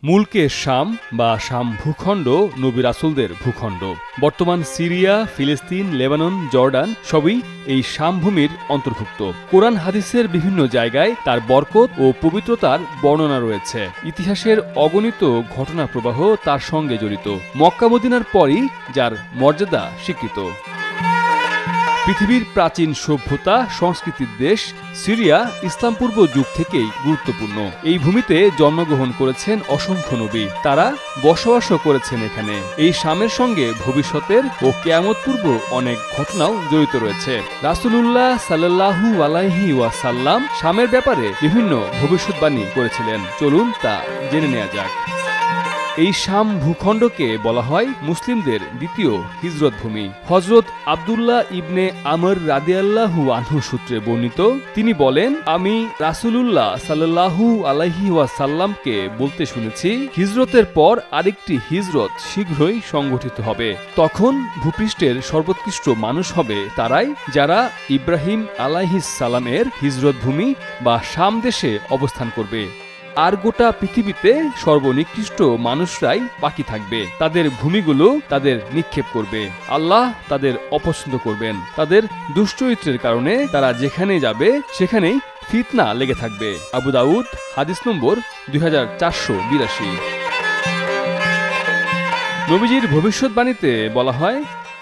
মুলকে শাম বা শাম ভূখণ্ড নবী রাসূলদের ভূখণ্ড। বর্তমান সিরিয়া, ফিলিস্তিন, লেবানন, জর্ডান সবই এই শাম ভূমির অন্তর্ভুক্ত। কোরআন হাদিসের বিভিন্ন জায়গায় তার বরকত ও পবিত্রতার বর্ণনা রয়েছে। ইতিহাসের অগণিত ঘটনা প্রবাহ তার সঙ্গে জড়িত। মক্কা মদিনার পরই যার মর্যাদা স্বীকৃত। পৃথিবীর প্রাচীন সভ্যতা সংস্কৃতির দেশ সিরিয়া ইসলাম পূর্ব যুগ থেকেই গুরুত্বপূর্ণ। এই ভূমিতে জন্মগ্রহণ করেছেন অসংখ্য নবী, তারা বসবাসও করেছেন এখানে। এই শামের সঙ্গে ভবিষ্যতের ও কিয়ামত পূর্ব অনেক ঘটনাও জড়িত রয়েছে। রাসূলুল্লাহ সাল্লাল্লাহু আলাইহি ওয়াসাল্লাম শামের ব্যাপারে বিভিন্ন ভবিষ্যৎবাণী করেছিলেন। চলুন তা জেনে নেওয়া যাক। এই শাম ভূখণ্ডকে বলা হয় মুসলিমদের দ্বিতীয় হিজরত ভূমি। হযরত আব্দুল্লাহ ইবনে আমর রাদিয়াল্লাহু আনহু সূত্রে বর্ণিত, তিনি বলেন, আমি রাসূলুল্লাহ সাল্লাল্লাহু আলাইহি ওয়াসাল্লামকে বলতে শুনেছি, হিজরতের পর আরেকটি হিজরত শীঘ্রই সংগঠিত হবে। তখন ভূপৃষ্ঠের সর্বোৎকৃষ্ট মানুষ হবে তারাই যারা ইব্রাহিম আলাইহিস সালামের হিজরত ভূমি বা শাম দেশে অবস্থান করবে। আর গোটা পৃথিবীতে সর্বনিকৃষ্ট মানুষরাই বাকি থাকবে। তাদের ভূমিগুলো তাদের নিক্ষেপ করবে। আল্লাহ তাদের অপছন্দ করবেন। তাদের দুশ্চরিত্রের কারণে তারা যেখানে যাবে সেখানেই ফিতনা লেগে থাকবে। আবু দাউদ, হাদিস নম্বর 2482। নবীজির ভবিষ্যৎবাণীতে বলা হয়,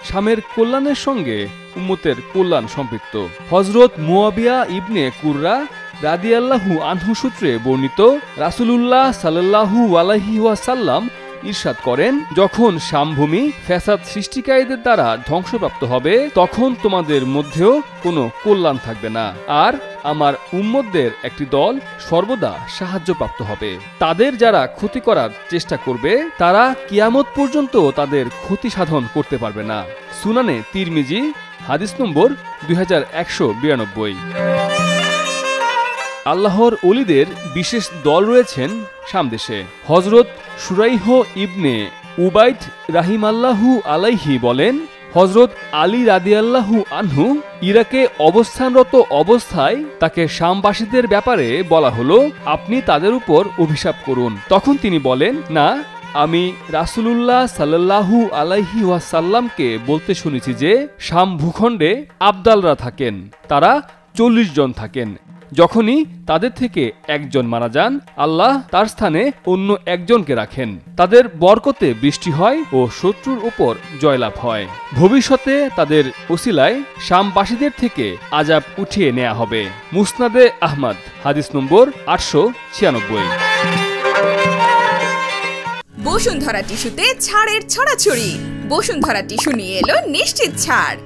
শামের কল্যাণের সঙ্গে উম্মতের কল্যাণ সম্পৃক্ত। হযরত মুয়াবিয়া ইবনে কুররা রাদিয়াল্লাহু আনহু সূত্রে বর্ণিত, রাসূলুল্লাহ সাল্লাল্লাহু আলাইহি ওয়াসাল্লাম ইরশাদ করেন, যখন শামভূমি ফ্যাসাদ সৃষ্টিকারীদের দ্বারা ধ্বংসপ্রাপ্ত হবে তখন তোমাদের মধ্যেও কোনো কল্যাণ থাকবে না, আর আমার উম্মতদের একটি দল সর্বদা সাহায্যপ্রাপ্ত হবে। তাদের যারা ক্ষতি করার চেষ্টা করবে তারা কিয়ামত পর্যন্ত তাদের ক্ষতি সাধন করতে পারবে না। সুনানে তিরমিজি, হাদিস নম্বর 2192। আল্লাহর ওলিদের বিশেষ দল রয়েছেন শাম দেশে। হযরত শুরাইহ ইবনে উবাইদ রাহিমাল্লাহু আলাইহি বলেন, হযরত আলী রাদিয়াল্লাহু আনহু ইরাকে অবস্থানরত অবস্থায় তাকে শামবাসীদের ব্যাপারে বলা হলো, আপনি তাদের উপর অভিশাপ করুন। তখন তিনি বলেন, না, আমি রাসূলুল্লাহ সাল্লাল্লাহু আলাইহি ওয়াসাল্লামকে বলতে শুনেছি যে শাম ভূখণ্ডে আবদালরা থাকেন, তারা 40 জন থাকেন। যখনই তাদের থেকে একজন মারা যান, আল্লাহ তার স্থানে অন্য একজনকে রাখেন। তাদের বরকতে বৃষ্টি হয় ও শত্রুর উপর জয়লাভ হয়। ভবিষ্যতে তাদের ওসিলায় শামবাসীদের থেকে আযাব উঠিয়ে নেওয়া হবে। মুসনাদে আহমদ, হাদিস নম্বর 896। বসুন্ধরা টিস্যুতে ছাড়ের ছড়াছড়ি। বসুন্ধরা টিস্যু নিয়ে এলো নিশ্চিত ছাড়।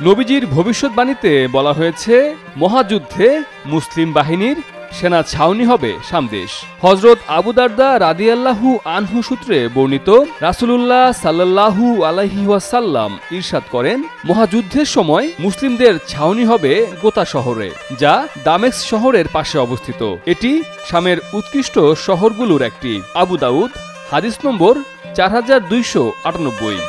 নবীজির ভবিষ্যৎবাণীতে বলা হয়েছে, মহাযুদ্ধে মুসলিম বাহিনীর সেনা ছাউনি হবে শামদেশ। হযরত আবু দারদা রাদিয়াল্লাহু আনহু সূত্রে বর্ণিত, রাসূলুল্লাহ সাল্লাল্লাহু আলাইহি ওয়াসাল্লাম ইরশাদ করেন, মহাযুদ্ধের সময় মুসলিমদের ছাউনি হবে গোতা শহরে, যা দামেস্ক শহরের পাশে অবস্থিত। এটি শামের উৎকৃষ্ট শহরগুলোর একটি। আবু দাউদ, হাদিস নম্বর 4298।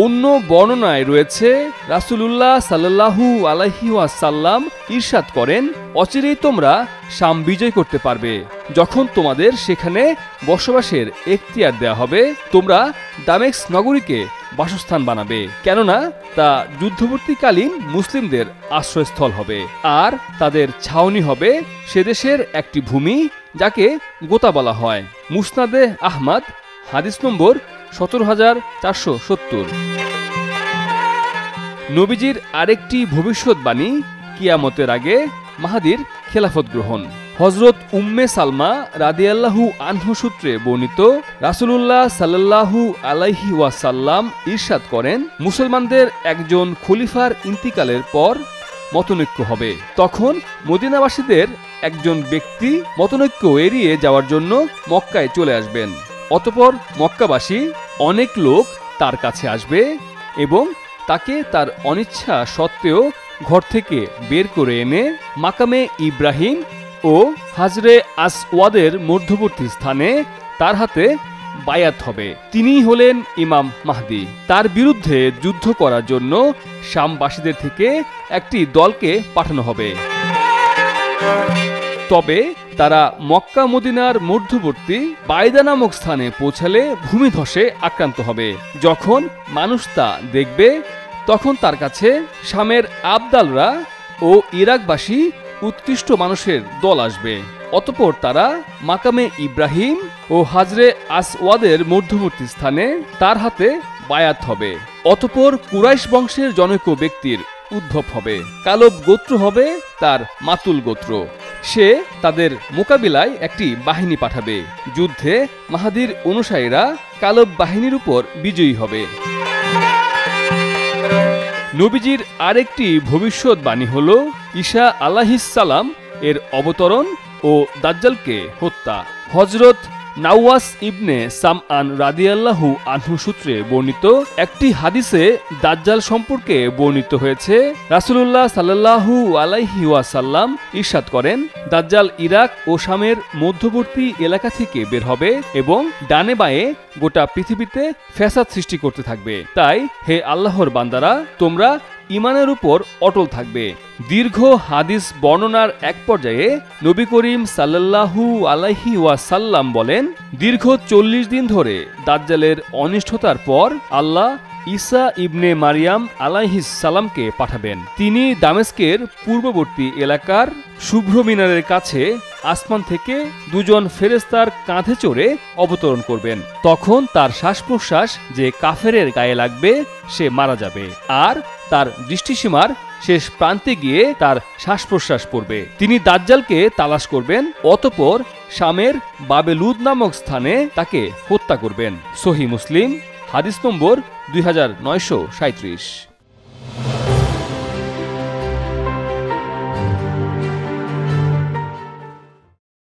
অন্য বর্ণনায় রয়েছে, রাসূলুল্লাহ সাল্লাল্লাহু আলাইহি ওয়াসাল্লাম ইরশাদ করেন, অচিরেই তোমরা শাম বিজয় করতে পারবে। যখন তোমাদের সেখানে বসবাসের এখতিয়ার দেয়া হবে, তোমরা দামেস্ক নগরীকে বাসস্থান বানাবে, কেননা তা যুদ্ধবর্তীকালীন মুসলিমদের আশ্রয়স্থল হবে, আর তাদের ছাউনি হবে সে দেশের একটি ভূমি যাকে গোতা বলা হয়। মুসনাদে আহমদ, হাদিস নম্বর 17470। নবীজির আরেকটি ভবিষ্যৎবাণী, কিয়ামতের আগে মাহাদির খেলাফত গ্রহণ। হযরত উম্মে সালমা রাদিয়াল্লাহু আনহু সূত্রে বর্ণিত, রাসূলুল্লাহ সাল্লাল্লাহু আলাইহি ওয়াসাল্লাম ইরশাদ করেন, মুসলমানদের একজন খলিফার ইন্তিকালের পর মতনৈক্য হবে। তখন মদিনাবাসীদের একজন ব্যক্তি মতনৈক্য এড়িয়ে যাওয়ার জন্য মক্কায় চলে আসবেন। অতঃপর মক্কাবাসী অনেক লোক তার কাছে আসবে এবং তাকে তার অনিচ্ছা সত্ত্বেও ঘর থেকে বের করে এনে মাকামে ইব্রাহিম ও হাজরে আসওয়াদের মধ্যবর্তী স্থানে তার হাতে বায়াত হবে। তিনিই হলেন ইমাম মাহদি। তার বিরুদ্ধে যুদ্ধ করার জন্য শামবাসীদের থেকে একটি দলকে পাঠানো হবে। তবে তারা মক্কা মদিনার মধ্যবর্তী বাইদা নামক স্থানে পৌঁছালে ভূমিধসে আক্রান্ত হবে। যখন মানুষ তা দেখবে তখন তার কাছে শামের আবদালরা ও ইরাকবাসী উৎকৃষ্ট মানুষের দল আসবে। অতঃপর তারা মাকামে ইব্রাহিম ও হাজরে আসওয়াদের মধ্যবর্তী স্থানে তার হাতে বায়াত হবে। অতঃপর কুরাইশ বংশের জনৈক ব্যক্তির উদ্ভব হবে। কালব গোত্র হবে তার মাতুল গোত্র। সে তাদের মোকাবিলায় একটি বাহিনী পাঠাবে। যুদ্ধে মাহাদির অনুসারীরা কালব বাহিনীর উপর বিজয়ী হবে। নবীজির আরেকটি ভবিষ্যৎবাণী হল ঈসা আলাইহিসসালাম এর অবতরণ ও দাজ্জালকে হত্যা। হযরত নাওয়াস ইবনে সামআন রাদিয়াল্লাহু আনহু সূত্রে বর্ণিত একটি হাদিসে দাজ্জাল সম্পর্কে বর্ণিত হয়েছে, রাসূলুল্লাহ সাল্লাল্লাহু আলাইহি ওয়াসাল্লাম ইরশাদ করেন, দাজ্জাল ইরাক ও শামের মধ্যবর্তী এলাকা থেকে বের হবে এবং ডানে বাঁয়ে গোটা পৃথিবীতে ফ্যাসাদ সৃষ্টি করতে থাকবে। তাই হে আল্লাহর বান্দারা, তোমরা ঈমানের উপর অটল থাকবে। দীর্ঘ হাদিস বর্ণনার এক পর্যায়ে নবী করিম সাল্লাল্লাহু আলাইহি ওয়াসাল্লাম বলেন, দীর্ঘ 40 দিন ধরে দাজ্জালের অনিষ্ঠতার পর আল্লাহ ঈসা ইবনে মারিয়াম আলাইহিস সালামকে পাঠাবেন। তিনি দামেস্কের পূর্ববর্তী এলাকার শুভ্র মিনারের কাছে আসমান থেকে দুজন ফেরেশতার কাঁধে চড়ে অবতরণ করবেন। তখন তার শ্বাস প্রশ্বাস যে কাফেরের গায়ে লাগবে সে মারা যাবে, আর তার দৃষ্টিসীমার শেষ প্রান্তে গিয়ে তার শ্বাস প্রশ্বাস পড়বে। তিনি দাজ্জালকে তালাশ করবেন, অতঃপর শামের বাবেলুদ নামক স্থানে তাকে হত্যা করবেন। সহিহ মুসলিম, হাদিস নম্বর 2937।